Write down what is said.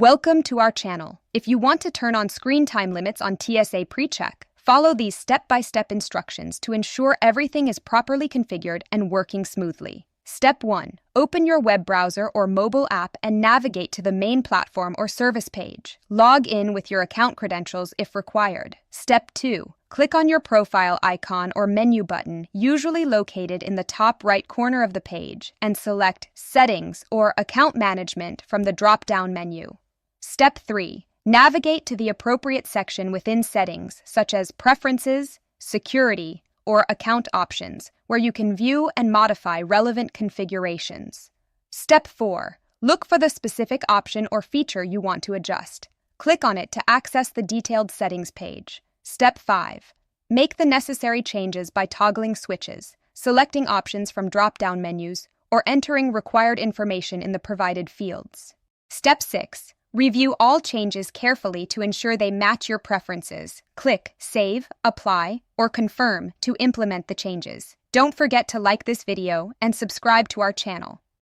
Welcome to our channel. If you want to turn on screen time limits on TSA PreCheck, follow these step-by-step instructions to ensure everything is properly configured and working smoothly. Step 1. Open your web browser or mobile app and navigate to the main platform or service page. Log in with your account credentials if required. Step 2. Click on your profile icon or menu button, usually located in the top right corner of the page, and select Settings or Account Management from the drop-down menu. Step 3. Navigate to the appropriate section within Settings, such as Preferences, Security, or Account Options, where you can view and modify relevant configurations. Step 4. Look for the specific option or feature you want to adjust. Click on it to access the detailed settings page. Step 5. Make the necessary changes by toggling switches, selecting options from drop-down menus, or entering required information in the provided fields. Step 6. Review all changes carefully to ensure they match your preferences. Click Save, Apply, or Confirm to implement the changes. Don't forget to like this video and subscribe to our channel.